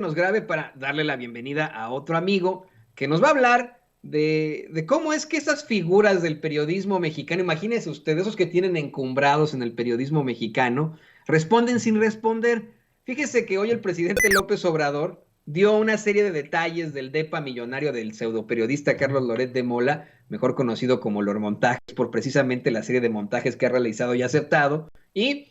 Nos grabe para darle la bienvenida a otro amigo que nos va a hablar de cómo es que esas figuras del periodismo mexicano, imagínense ustedes, esos que tienen encumbrados en el periodismo mexicano, responden sin responder. Fíjese que hoy el presidente López Obrador dio una serie de detalles del depa millonario del pseudoperiodista Carlos Loret de Mola, mejor conocido como Lor Montajes, por precisamente la serie de montajes que ha realizado y aceptado, y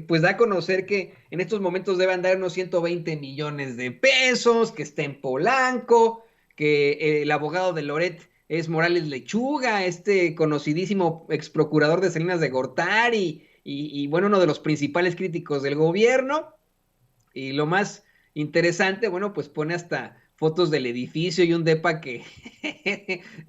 pues da a conocer que en estos momentos debe andar unos 120 millones de pesos, que está en Polanco, que el abogado de Loret es Morales Lechuga, este conocidísimo ex procurador de Salinas de Gortari y bueno, uno de los principales críticos del gobierno. Y lo más interesante, bueno, pues pone hasta fotos del edificio y un depa que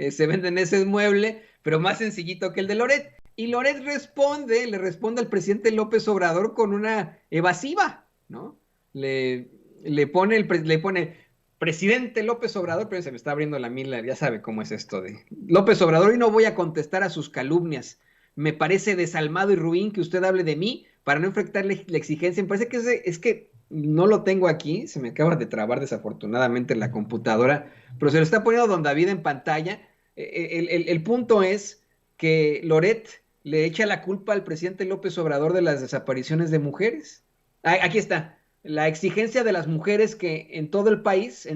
se vende en ese mueble, pero más sencillito que el de Loret. Y Loret le responde al presidente López Obrador con una evasiva, ¿no? Le pone presidente López Obrador, pero se me está abriendo la mila, ya sabe cómo es esto de López Obrador, y no voy a contestar a sus calumnias. Me parece desalmado y ruin que usted hable de mí para no enfrentar la exigencia. Me parece que es que no lo tengo aquí, se me acaba de trabar desafortunadamente la computadora, pero se lo está poniendo Don David en pantalla. El punto es que Loret le echa la culpa al presidente López Obrador de las desapariciones de mujeres. Aquí está, la exigencia de las mujeres que en todo el país,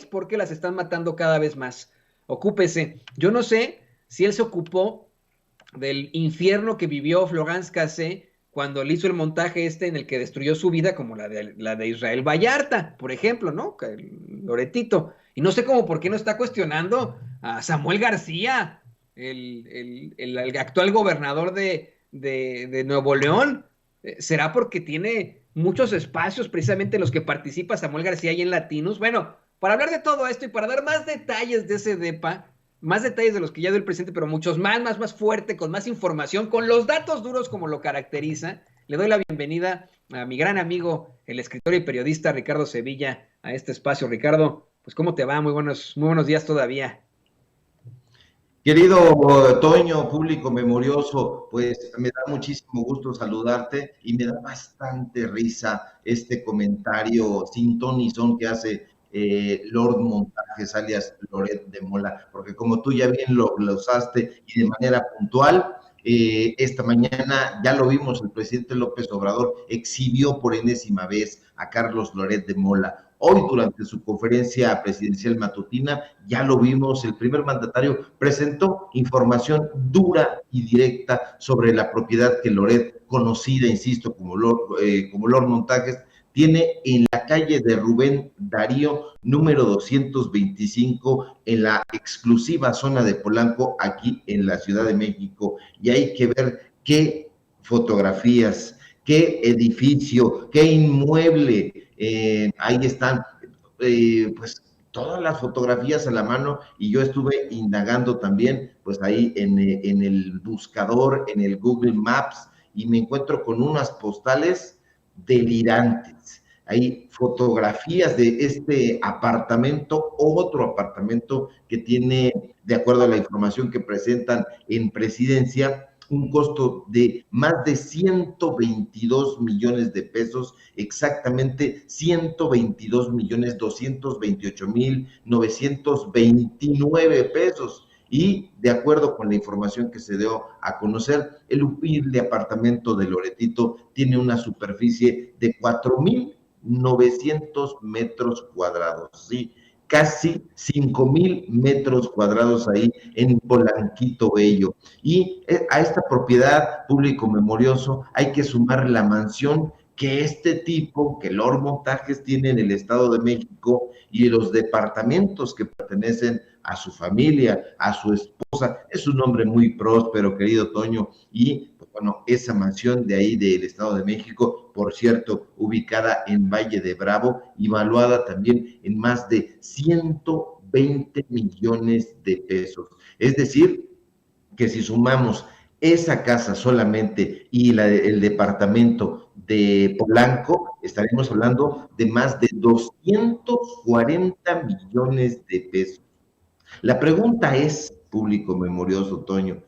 porque las están matando cada vez más. Ocúpese. Yo no sé si él se ocupó del infierno que vivió Florence Cassé cuando le hizo el montaje este en el que destruyó su vida, como la de Israel Vallarta, por ejemplo, ¿no? Loretito. Y no sé cómo, por qué no está cuestionando a Samuel García, el actual gobernador de Nuevo León. ¿Será porque tiene muchos espacios, precisamente los que participa Samuel García ahí en Latinos? Bueno, para hablar de todo esto y para dar más detalles de ese DEPA, más detalles de los que ya dio el presidente, pero muchos más fuerte, con más información, con los datos duros como lo caracteriza. Le doy la bienvenida a mi gran amigo, el escritor y periodista Ricardo Sevilla, a este espacio. Ricardo, pues ¿cómo te va? Muy buenos días todavía. Querido Toño, público memorioso, pues me da muchísimo gusto saludarte y me da bastante risa este comentario sin ton ni son que hace Lord Montajes, alias Loret de Mola, porque como tú ya bien lo usaste y de manera puntual, esta mañana ya lo vimos, el presidente López Obrador exhibió por enésima vez a Carlos Loret de Mola. Hoy, durante su conferencia presidencial matutina, ya lo vimos, el primer mandatario presentó información dura y directa sobre la propiedad que Loret, conocida, insisto, como Lord Montajes, tiene en la calle de Rubén Darío, número 225, en la exclusiva zona de Polanco, aquí en la Ciudad de México. Y hay que ver qué fotografías, qué edificio, qué inmueble. Ahí están, pues todas las fotografías a la mano, y yo estuve indagando también, pues ahí en el buscador, en el Google Maps, y me encuentro con unas postales delirantes. Hay fotografías de este apartamento, otro apartamento que tiene, de acuerdo a la información que presentan en presidencia, un costo de más de 122 millones de pesos, exactamente 122 millones 228 mil 929 pesos. Y de acuerdo con la información que se dio a conocer, el humilde apartamento de Loretito tiene una superficie de 4,900 metros cuadrados, ¿sí? Casi 5,000 metros cuadrados ahí en Polanquito Bello. Y a esta propiedad público memorioso hay que sumar la mansión que este tipo, que Lord Montajes tiene en el Estado de México, y los departamentos que pertenecen a su familia, a su esposa. Es un hombre muy próspero, querido Toño, y pues, bueno, esa mansión de ahí del Estado de México, por cierto, ubicada en Valle de Bravo y valuada también en más de 120 millones de pesos. Es decir, que si sumamos esa casa solamente y el departamento de Polanco, estaremos hablando de más de 240 millones de pesos. La pregunta es, público memorioso, Toño,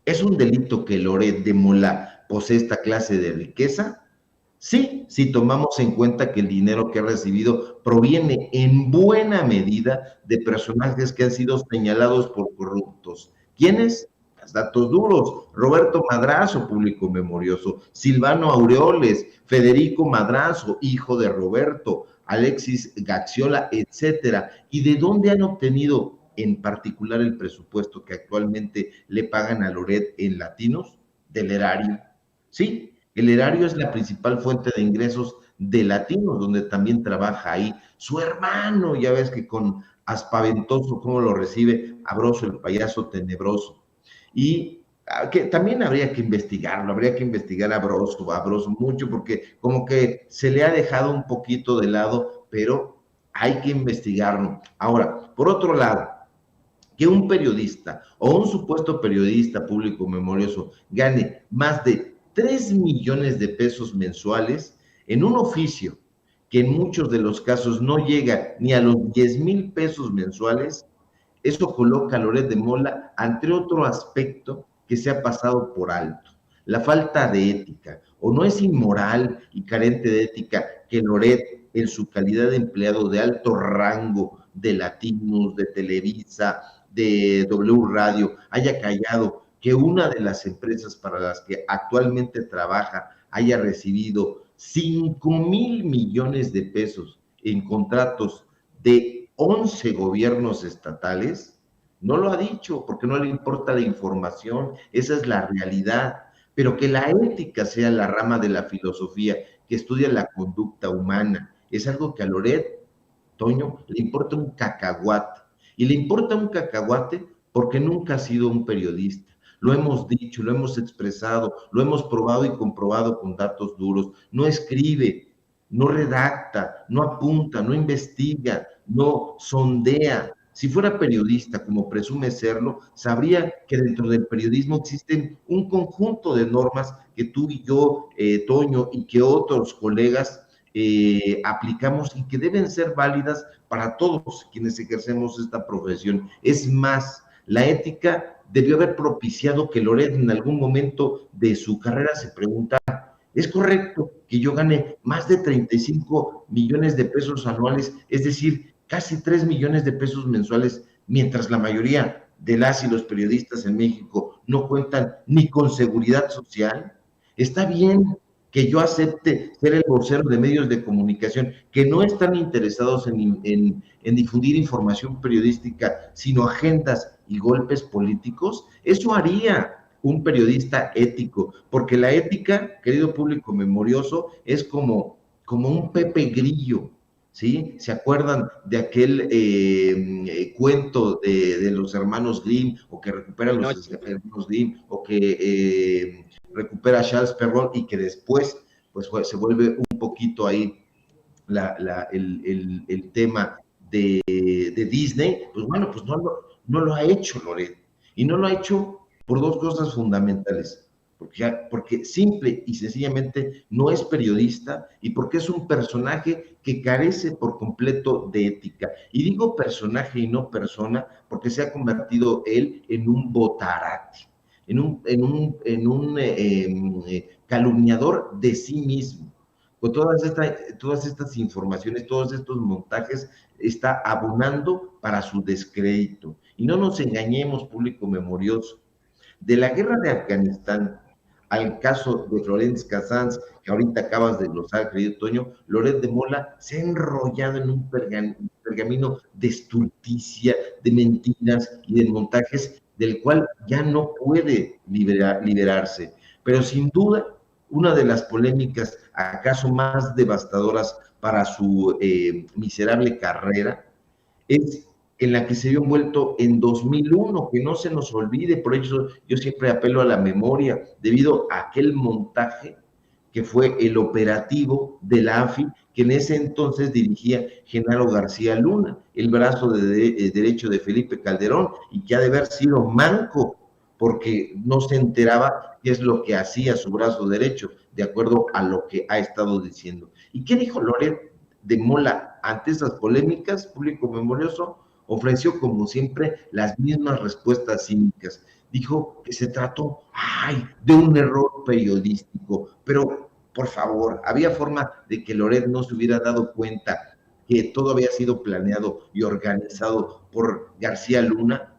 ¿es un delito que Loret de Mola posee esta clase de riqueza? Sí, si tomamos en cuenta que el dinero que ha recibido proviene en buena medida de personajes que han sido señalados por corruptos. ¿Quiénes? Los datos duros. Roberto Madrazo, público memorioso. Silvano Aureoles, Federico Madrazo, hijo de Roberto, Alexis Gaxiola, etcétera. ¿Y de dónde han obtenido en particular el presupuesto que actualmente le pagan a Loret en latinos? Del erario. Sí, el erario es la principal fuente de ingresos de Latinos, donde también trabaja ahí su hermano, ya ves que con aspaventoso cómo lo recibe Abroso, el payaso tenebroso. Y que también habría que investigarlo, habría que investigar a Abroso mucho, porque como que se le ha dejado un poquito de lado, pero hay que investigarlo. Ahora, por otro lado, que un periodista o un supuesto periodista público memorioso gane más de 3 millones de pesos mensuales en un oficio que en muchos de los casos no llega ni a los 10,000 pesos mensuales, eso coloca a Loret de Mola ante otro aspecto que se ha pasado por alto, la falta de ética. O no es inmoral y carente de ética que Loret, en su calidad de empleado de alto rango de Latinos, de Televisa, de W Radio, haya callado que una de las empresas para las que actualmente trabaja haya recibido 5,000 millones de pesos en contratos de 11 gobiernos estatales. No lo ha dicho porque no le importa la información, esa es la realidad. Pero que la ética sea la rama de la filosofía que estudia la conducta humana, es algo que a Loret, Toño, le importa un cacahuate. Y le importa un cacahuate porque nunca ha sido un periodista. Lo hemos dicho, lo hemos expresado, lo hemos probado y comprobado con datos duros. No escribe, no redacta, no apunta, no investiga, no sondea. Si fuera periodista, como presume serlo, sabría que dentro del periodismo existen un conjunto de normas que tú y yo, Toño, y que otros colegas aplicamos y que deben ser válidas para todos quienes ejercemos esta profesión. Es más, la ética debió haber propiciado que Loret en algún momento de su carrera se preguntara, ¿es correcto que yo gane más de 35 millones de pesos anuales, es decir, casi 3 millones de pesos mensuales, mientras la mayoría de las y los periodistas en México no cuentan ni con seguridad social? Está bien que yo acepte ser el vocero de medios de comunicación que no están interesados en difundir información periodística, sino agendas y golpes políticos. Eso haría un periodista ético, porque la ética, querido público memorioso, es como un Pepe Grillo, ¿sí? ¿Se acuerdan de aquel cuento de los hermanos Grimm, o que recuperan los hermanos Grimm, o que recupera a Charles Perrault y que después pues se vuelve un poquito ahí el tema de Disney? Pues bueno, pues no lo ha hecho Loret, y no lo ha hecho por dos cosas fundamentales. Porque simple y sencillamente no es periodista, y porque es un personaje que carece por completo de ética. Y digo personaje y no persona porque se ha convertido él en un botarate, en un calumniador de sí mismo. Con todas estas informaciones, todos estos montajes, está abonando para su descrédito. Y no nos engañemos, público memorioso. De la guerra de Afganistán al caso de Florence Cassans, que ahorita acabas de glosar, querido Toño, Loret de Mola se ha enrollado en un pergamino de estulticia, de mentiras y de montajes, del cual ya no puede liberarse. Pero sin duda, una de las polémicas acaso más devastadoras para su miserable carrera es en la que se vio envuelto en 2001, que no se nos olvide. Por eso yo siempre apelo a la memoria, debido a aquel montaje que fue el operativo de la AFI, que en ese entonces dirigía Genaro García Luna, el brazo derecho de Felipe Calderón, y que ha de haber sido manco, porque no se enteraba qué es lo que hacía su brazo derecho, de acuerdo a lo que ha estado diciendo. ¿Y qué dijo Loret de Mola ante esas polémicas, público memorioso? Ofreció, como siempre, las mismas respuestas cínicas. Dijo que se trató, de un error periodístico, pero por favor, ¿había forma de que Loret no se hubiera dado cuenta que todo había sido planeado y organizado por García Luna?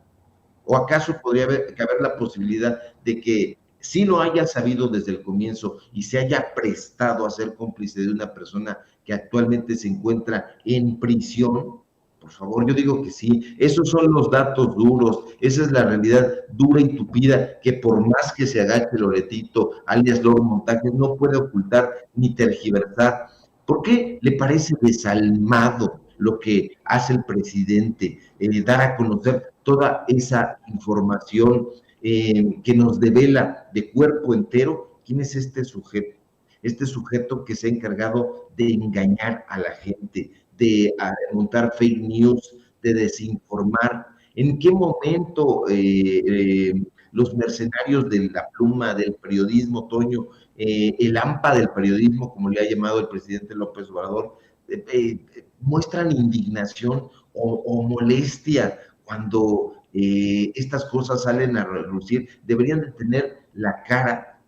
¿O acaso podría haber la posibilidad de que sí lo haya sabido desde el comienzo y se haya prestado a ser cómplice de una persona que actualmente se encuentra en prisión? Por favor, yo digo que sí. Esos son los datos duros. Esa es la realidad dura y tupida que por más que se agache Loretito, alias Lord Montajes, no puede ocultar ni tergiversar. ¿Por qué le parece desalmado lo que hace el presidente? Dar a conocer toda esa información que nos devela de cuerpo entero quién es este sujeto que se ha encargado de engañar a la gente, de montar fake news, de desinformar. ¿En qué momento los mercenarios de la pluma, del periodismo, Toño, el AMPA del periodismo, como le ha llamado el presidente López Obrador, muestran indignación o molestia cuando estas cosas salen a relucir? Deberían de tener la cara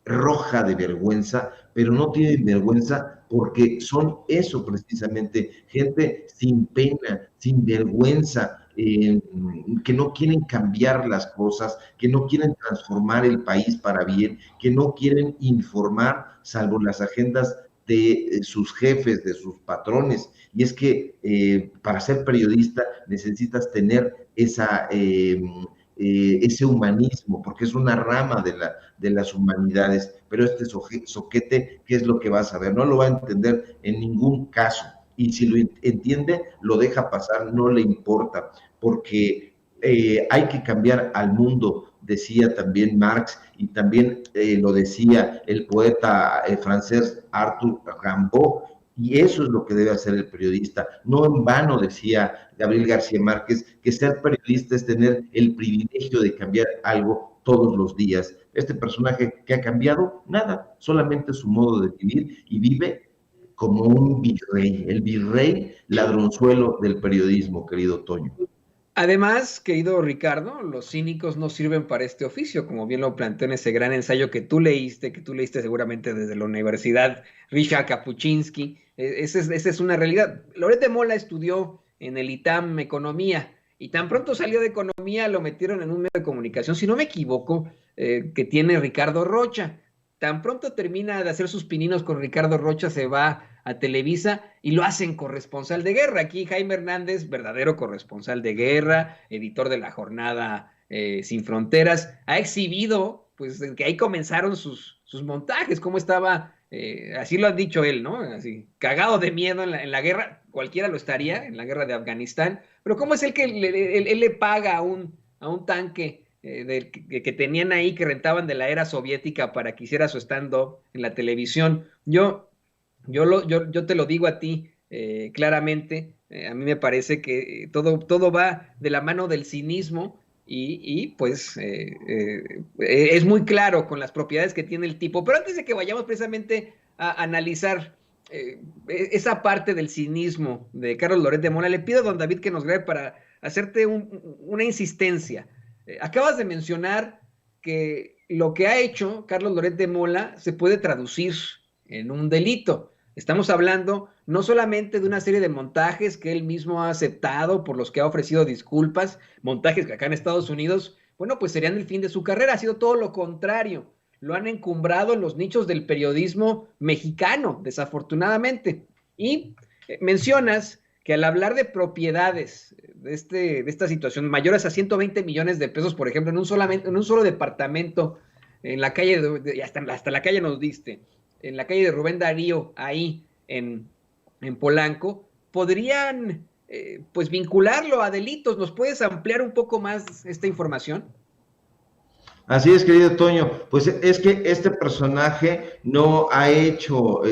roja de vergüenza, pero no tienen vergüenza porque son eso precisamente, gente sin pena, sin vergüenza, que no quieren cambiar las cosas, que no quieren transformar el país para bien, que no quieren informar salvo las agendas de sus jefes, de sus patrones. Y es que para ser periodista necesitas tener ese humanismo, porque es una rama de las humanidades, pero este soquete, ¿qué es lo que va a saber? No lo va a entender en ningún caso, y si lo entiende, lo deja pasar, no le importa, porque hay que cambiar al mundo, decía también Marx, y también lo decía el poeta francés Arthur Rimbaud, y eso es lo que debe hacer el periodista. No en vano decía Gabriel García Márquez que ser periodista es tener el privilegio de cambiar algo todos los días. Este personaje que ha cambiado, nada, solamente su modo de vivir, y vive como un virrey, el virrey ladronzuelo del periodismo, querido Toño. Además, querido Ricardo, los cínicos no sirven para este oficio, como bien lo planteó en ese gran ensayo que tú leíste seguramente desde la Universidad Richard Kapuczynski. Esa es una realidad. Loret de Mola estudió en el ITAM Economía, y tan pronto salió de Economía lo metieron en un medio de comunicación, si no me equivoco, que tiene Ricardo Rocha. Tan pronto termina de hacer sus pininos con Ricardo Rocha, se va a Televisa y lo hacen corresponsal de guerra. Aquí Jaime Hernández, verdadero corresponsal de guerra, editor de la jornada Sin Fronteras, ha exhibido pues que ahí comenzaron sus montajes, cómo estaba, así lo ha dicho él, ¿no? Así, cagado de miedo en la guerra, cualquiera lo estaría, en la guerra de Afganistán, pero cómo es el que él le paga a un tanque que tenían ahí, que rentaban de la era soviética para que hiciera su stand-up en la televisión. Yo te lo digo a ti claramente, a mí me parece que todo va de la mano del cinismo y pues es muy claro con las propiedades que tiene el tipo. Pero antes de que vayamos precisamente a analizar esa parte del cinismo de Carlos Loret de Mola, le pido a don David que nos grabe para hacerte una insistencia. Acabas de mencionar que lo que ha hecho Carlos Loret de Mola se puede traducir en un delito. Estamos hablando no solamente de una serie de montajes que él mismo ha aceptado, por los que ha ofrecido disculpas, montajes que acá en Estados Unidos, bueno, pues serían el fin de su carrera. Ha sido todo lo contrario. Lo han encumbrado en los nichos del periodismo mexicano, desafortunadamente. Y mencionas que al hablar de propiedades de esta situación, mayores a 120 millones de pesos, por ejemplo, en un solo departamento, en la calle, hasta la calle nos diste, en la calle de Rubén Darío, ahí en Polanco, podrían pues vincularlo a delitos. ¿Nos puedes ampliar un poco más esta información? Así es, querido Toño. Pues es que este personaje no ha hecho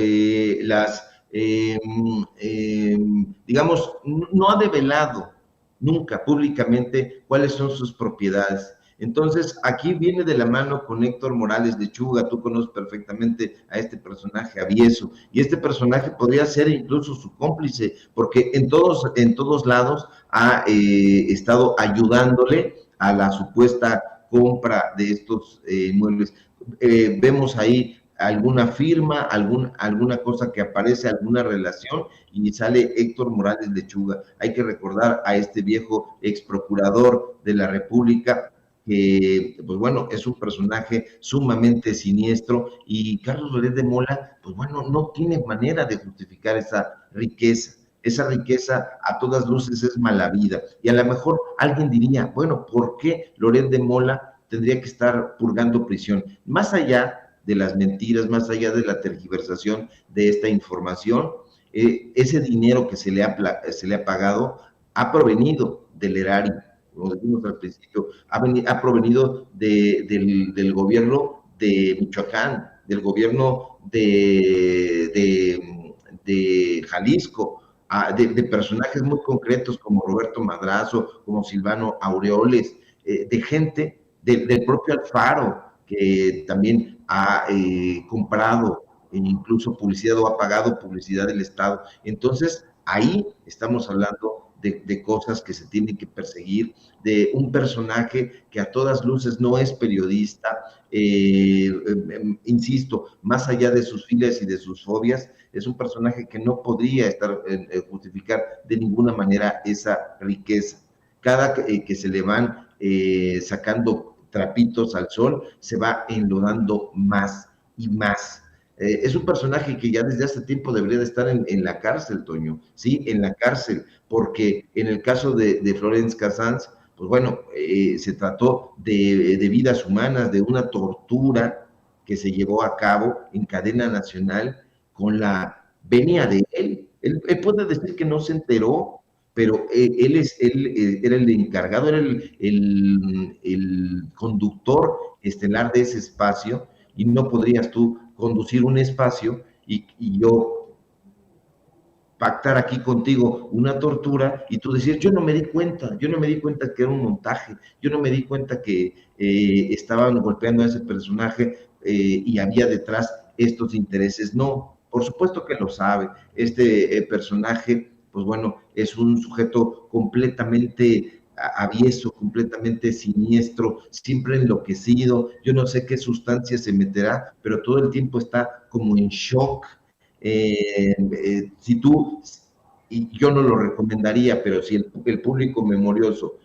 digamos, no ha develado nunca públicamente cuáles son sus propiedades. Entonces, aquí viene de la mano con Héctor Morales Lechuga. Tú conoces perfectamente a este personaje avieso, y este personaje podría ser incluso su cómplice, porque en todos lados ha estado ayudándole a la supuesta compra de estos inmuebles. Vemos ahí alguna firma, alguna cosa que aparece, alguna relación, y sale Héctor Morales Lechuga. Hay que recordar a este viejo ex procurador de la República, que, pues bueno, es un personaje sumamente siniestro, y Carlos Loret de Mola, pues bueno, no tiene manera de justificar esa riqueza. Esa riqueza a todas luces es mala vida. Y a lo mejor alguien diría, bueno, ¿por qué Loret de Mola tendría que estar purgando prisión? Más allá de las mentiras, más allá de la tergiversación de esta información, ese dinero que se le ha pagado ha provenido del erario, como decimos al principio, ha provenido del gobierno de Michoacán, del gobierno de Jalisco, de personajes muy concretos como Roberto Madrazo, como Silvano Aureoles, de gente del propio Alfaro, que también ha comprado incluso publicidad o ha pagado publicidad del Estado. Entonces, ahí estamos hablando de cosas que se tienen que perseguir, de un personaje que a todas luces no es periodista, insisto, más allá de sus filas y de sus fobias, es un personaje que no podría justificar de ninguna manera esa riqueza. Cada que se le van sacando trapitos al sol, se va enlodando más y más. Es un personaje que ya desde hace tiempo debería de estar en la cárcel, Toño, sí, en la cárcel, porque en el caso de Florence Cassans, pues bueno, se trató de vidas humanas, de una tortura que se llevó a cabo en cadena nacional con la venia de él. Él puede decir que no se enteró, pero él era el encargado, era el conductor estelar de ese espacio, y no podrías tú conducir un espacio y yo pactar aquí contigo una tortura y tú decir, yo no me di cuenta que era un montaje, yo no me di cuenta que estaban golpeando a ese personaje y había detrás estos intereses. No, por supuesto que lo sabe. Este personaje, pues bueno, es un sujeto completamente avieso, completamente siniestro, siempre enloquecido. Yo no sé qué sustancia se meterá, pero todo el tiempo está como en shock. Si tú, y yo no lo recomendaría, pero si el público memorioso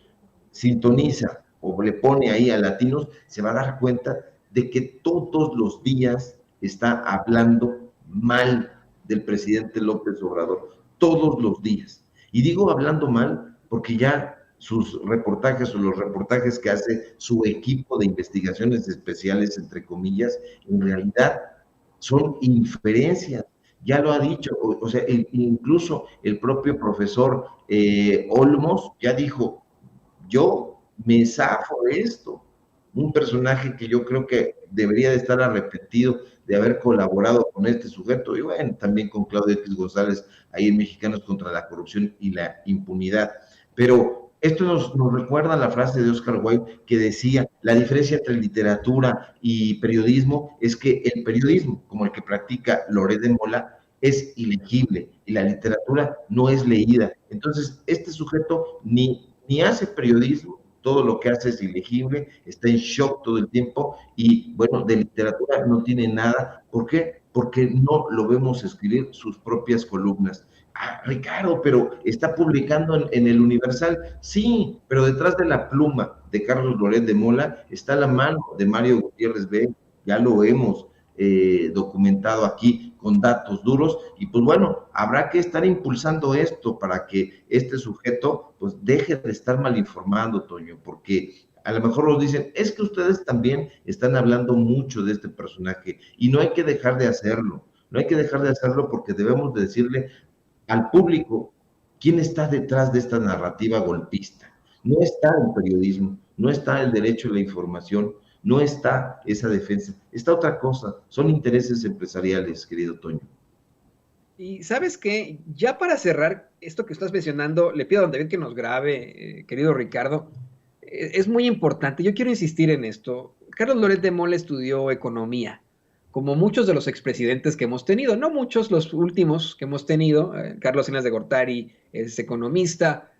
sintoniza o le pone ahí a Latinos, se va a dar cuenta de que todos los días está hablando mal del presidente López Obrador, todos los días. Y digo hablando mal porque ya sus reportajes o los reportajes que hace su equipo de investigaciones especiales, entre comillas, en realidad son inferencias. Ya lo ha dicho, o sea, incluso el propio profesor Olmos ya dijo, yo me zafo de esto. Un personaje que yo creo que debería de estar arrepentido de haber colaborado con este sujeto, y bueno, también con Claudio X González, ahí en Mexicanos contra la Corrupción y la Impunidad. Pero esto nos recuerda la frase de Oscar Wilde que decía, la diferencia entre literatura y periodismo es que el periodismo, como el que practica Loret de Mola, es ilegible y la literatura no es leída. Entonces, este sujeto ni hace periodismo, todo lo que hace es ilegible, está en shock todo el tiempo y, bueno, de literatura no tiene nada. ¿Por qué? Porque no lo vemos escribir sus propias columnas. Ah, Ricardo, pero está publicando en el Universal. Sí, pero detrás de la pluma de Carlos Loret de Mola está la mano de Mario Gutiérrez B. Ya lo hemos documentado aquí con datos duros, y pues bueno, habrá que estar impulsando esto para que este sujeto pues deje de estar mal informando, Toño, porque a lo mejor nos dicen, es que ustedes también están hablando mucho de este personaje y no hay que dejar de hacerlo, no hay que dejar de hacerlo porque debemos de decirle al público quién está detrás de esta narrativa golpista. No está el periodismo, no está el derecho a la información, no está esa defensa, está otra cosa, son intereses empresariales, querido Toño. Y sabes qué, ya para cerrar esto que estás mencionando, le pido a Don David que nos grabe, querido Ricardo, es muy importante, yo quiero insistir en esto. Carlos Loret de Mola estudió economía, como muchos de los expresidentes que hemos tenido, no muchos, los últimos que hemos tenido, Carlos Salinas de Gortari es economista,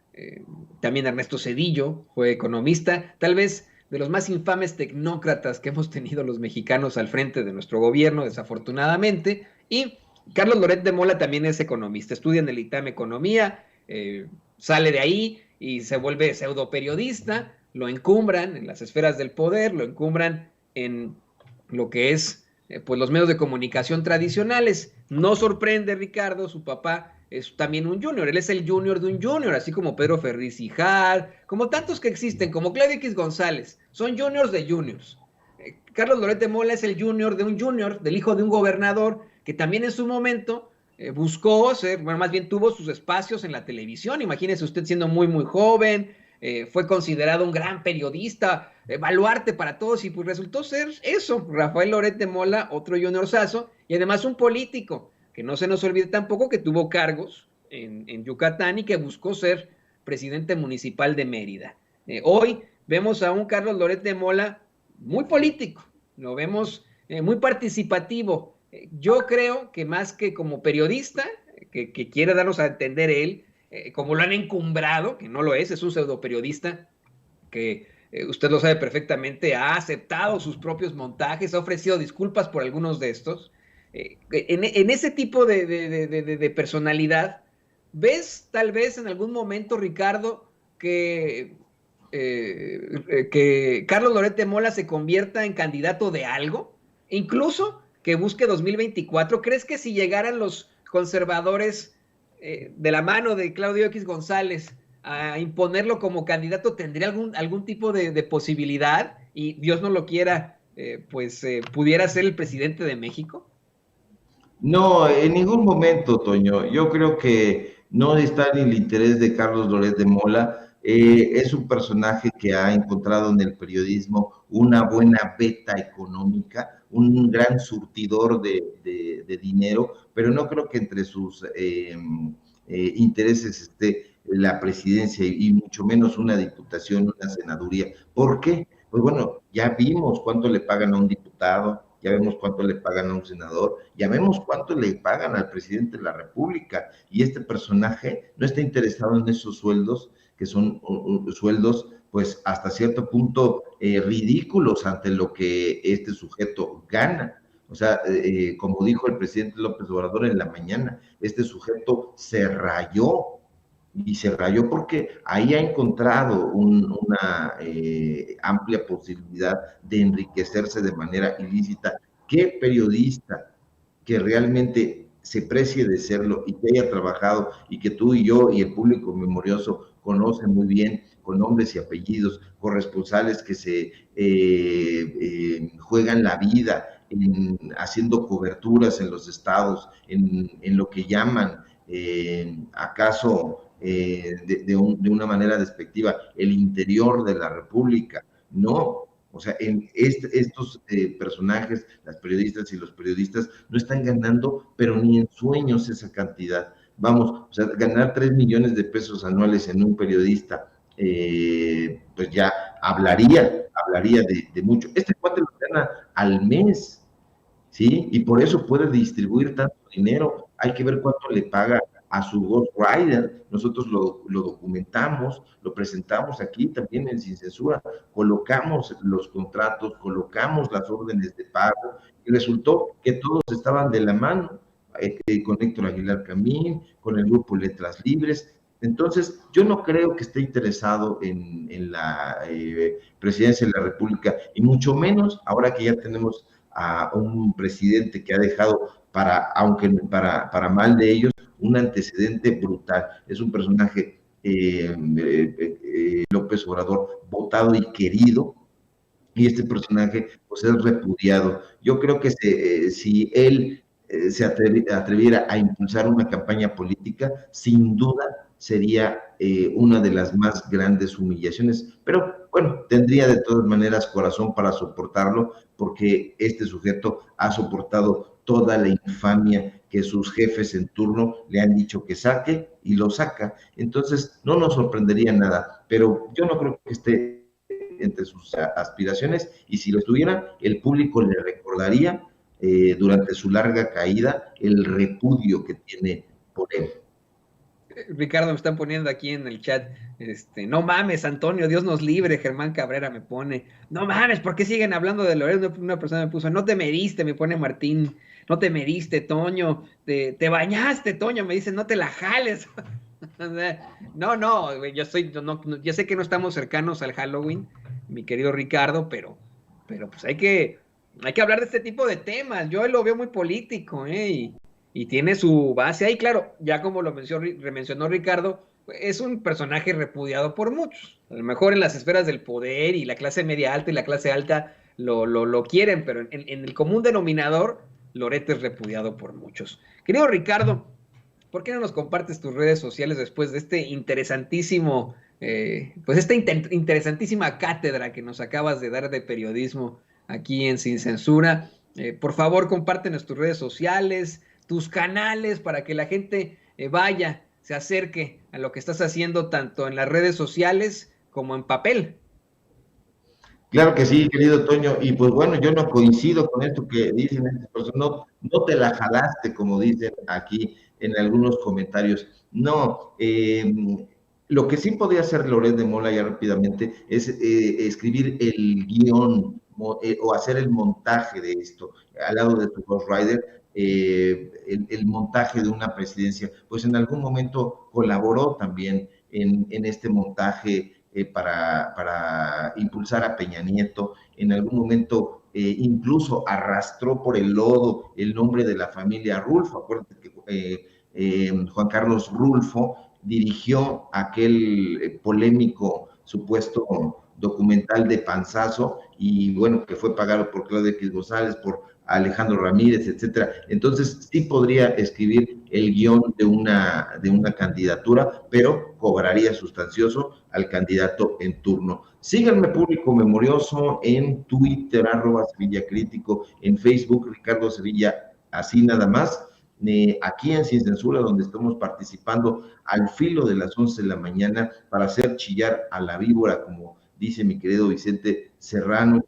también Ernesto Zedillo fue economista, tal vez de los más infames tecnócratas que hemos tenido los mexicanos al frente de nuestro gobierno, desafortunadamente. Y Carlos Loret de Mola también es economista, estudia en el ITAM Economía, sale de ahí y se vuelve pseudo periodista, lo encumbran en las esferas del poder, lo encumbran en lo que es pues los medios de comunicación tradicionales. No sorprende, Ricardo, su papá es también un junior, él es el junior de un junior, así como Pedro Ferriz Hijar, como tantos que existen, como Claudio X González, son juniors de juniors. Carlos Loret de Mola es el junior de un junior, del hijo de un gobernador, que también en su momento buscó ser, bueno, más bien tuvo sus espacios en la televisión. Imagínese usted siendo muy, muy joven, fue considerado un gran periodista, baluarte para todos, y pues resultó ser eso, Rafael Loret de Mola, otro juniorzazo, y además un político, que no se nos olvide tampoco que tuvo cargos en Yucatán y que buscó ser presidente municipal de Mérida. Hoy vemos a un Carlos Loret de Mola muy político, lo vemos muy participativo. Yo creo que más que como periodista, que quiere darnos a entender él, como lo han encumbrado, que no lo es un pseudo periodista que usted lo sabe perfectamente, ha aceptado sus propios montajes, ha ofrecido disculpas por algunos de estos. En ese tipo de personalidad, ¿ves tal vez en algún momento, Ricardo, que Carlos Loret de Mola se convierta en candidato de algo? Incluso que busque 2024. ¿Crees que si llegaran los conservadores de la mano de Claudio X González a imponerlo como candidato, tendría algún tipo de posibilidad, y Dios no lo quiera, pudiera ser el presidente de México? No, en ningún momento, Toño. Yo creo que no está en el interés de Carlos Loret de Mola. Es un personaje que ha encontrado en el periodismo una buena beta económica, un gran surtidor de dinero, pero no creo que entre sus intereses esté la presidencia y mucho menos una diputación, una senaduría. ¿Por qué? Pues bueno, ya vimos cuánto le pagan a un diputado, ya vemos cuánto le pagan a un senador, ya vemos cuánto le pagan al presidente de la República, y este personaje no está interesado en esos sueldos, que son sueldos pues hasta cierto punto ridículos ante lo que este sujeto gana. O sea, como dijo el presidente López Obrador en la mañana, este sujeto se rayó, y se rayó porque ahí ha encontrado una amplia posibilidad de enriquecerse de manera ilícita. ¿Qué periodista que realmente se precie de serlo y que haya trabajado y que tú y yo y el público memorioso conocen muy bien, con nombres y apellidos, corresponsales que se juegan la vida haciendo coberturas en los estados, en lo que llaman acaso de una manera despectiva, el interior de la República? No, o sea, estos personajes, las periodistas y los periodistas, no están ganando, pero ni en sueños esa cantidad. Vamos, o sea, ganar 3 millones de pesos anuales en un periodista, pues ya hablaría de mucho. Este cuate lo gana al mes, ¿sí? Y por eso puede distribuir tanto dinero. Hay que ver cuánto le paga a su Ghost Rider. Nosotros lo documentamos, lo presentamos aquí también en Sin Censura, colocamos los contratos, colocamos las órdenes de pago, y resultó que todos estaban de la mano, con Héctor Aguilar Camín, con el grupo Letras Libres. Entonces, yo no creo que esté interesado en la presidencia de la República, y mucho menos ahora que ya tenemos a un presidente que ha dejado, aunque para mal de ellos, un antecedente brutal. Es un personaje, López Obrador, votado y querido, y este personaje pues es repudiado. Yo creo que si él se atreviera a impulsar una campaña política, sin duda sería una de las más grandes humillaciones, pero bueno, tendría de todas maneras corazón para soportarlo, porque este sujeto ha soportado toda la infamia que sus jefes en turno le han dicho que saque, y lo saca. Entonces no nos sorprendería nada, pero yo no creo que esté entre sus aspiraciones, y si lo estuviera, el público le recordaría durante su larga caída el repudio que tiene por él. Ricardo, me están poniendo aquí en el chat, no mames, Antonio, Dios nos libre, Germán Cabrera me pone, no mames, ¿por qué siguen hablando de Loret? Una persona me puso, no te mediste, me pone Martín, no te mediste, Toño, te bañaste, Toño, me dice, no te la jales. No, güey, yo sé que no estamos cercanos al Halloween, mi querido Ricardo, pero pues hay que hablar de este tipo de temas. Yo lo veo muy político, ¿eh? Y tiene su base ahí, claro, ya como lo mencionó Ricardo, es un personaje repudiado por muchos. A lo mejor en las esferas del poder y la clase media alta y la clase alta lo quieren, pero en el común denominador, Loret es repudiado por muchos. Querido Ricardo, ¿por qué no nos compartes tus redes sociales después de este interesantísimo, pues esta interesantísima cátedra que nos acabas de dar de periodismo aquí en Sin Censura? Por favor, compártenos tus redes sociales, tus canales, para que la gente vaya, se acerque a lo que estás haciendo tanto en las redes sociales como en papel. Claro que sí, querido Toño, y pues bueno, yo no coincido con esto que dicen estas personas, no te la jalaste, como dicen aquí en algunos comentarios. No, lo que sí podía hacer Loret de Mola ya rápidamente es escribir el guión o hacer el montaje de esto, al lado de tu Ghost Rider, el montaje de una presidencia, pues en algún momento colaboró también en este montaje para impulsar a Peña Nieto. En algún momento incluso arrastró por el lodo el nombre de la familia Rulfo. Acuérdate que Juan Carlos Rulfo dirigió aquel polémico supuesto documental de Panzazo y bueno, que fue pagado por Claudia X González, por Alejandro Ramírez, etcétera. Entonces sí podría escribir el guión de una candidatura, pero cobraría sustancioso al candidato en turno. Síganme, público memorioso, en Twitter, @SevillaCrítico, en Facebook, Ricardo Sevilla, así nada más. Aquí en Sin Censura, donde estamos participando al filo de las 11 de la mañana para hacer chillar a la víbora, como dice mi querido Vicente Serrano.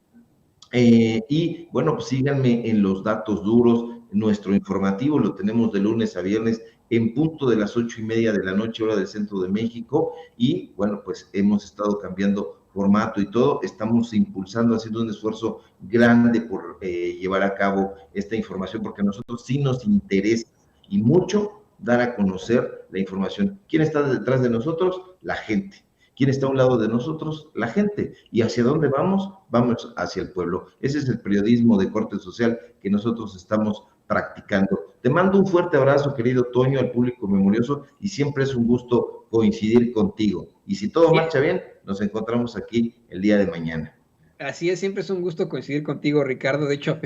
Y bueno, pues síganme en los datos duros. Nuestro informativo lo tenemos de lunes a viernes en punto de las 8:30 de la noche, hora del centro de México. Y bueno, pues hemos estado cambiando formato y todo. Estamos impulsando, haciendo un esfuerzo grande por llevar a cabo esta información, porque a nosotros sí nos interesa y mucho dar a conocer la información. ¿Quién está detrás de nosotros? La gente. ¿Quién está a un lado de nosotros? La gente. ¿Y hacia dónde vamos? Vamos hacia el pueblo. Ese es el periodismo de corte social que nosotros estamos practicando. Te mando un fuerte abrazo, querido Toño, al público memorioso, y siempre es un gusto coincidir contigo. Y si todo marcha bien, nos encontramos aquí el día de mañana. Así es, siempre es un gusto coincidir contigo, Ricardo. De hecho,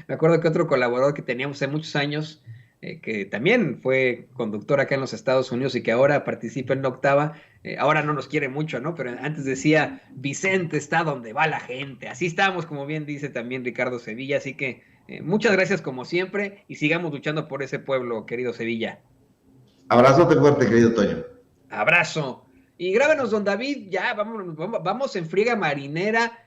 me acuerdo que otro colaborador que teníamos hace muchos años, que también fue conductor acá en los Estados Unidos y que ahora participa en la Octava, ahora no nos quiere mucho, ¿no? Pero antes decía, Vicente está donde va la gente. Así estamos, como bien dice también Ricardo Sevilla. Así que muchas gracias como siempre y sigamos luchando por ese pueblo, querido Sevilla. Abrazote fuerte, querido Toño. Abrazo. Y grábenos, don David, ya vamos en friega marinera.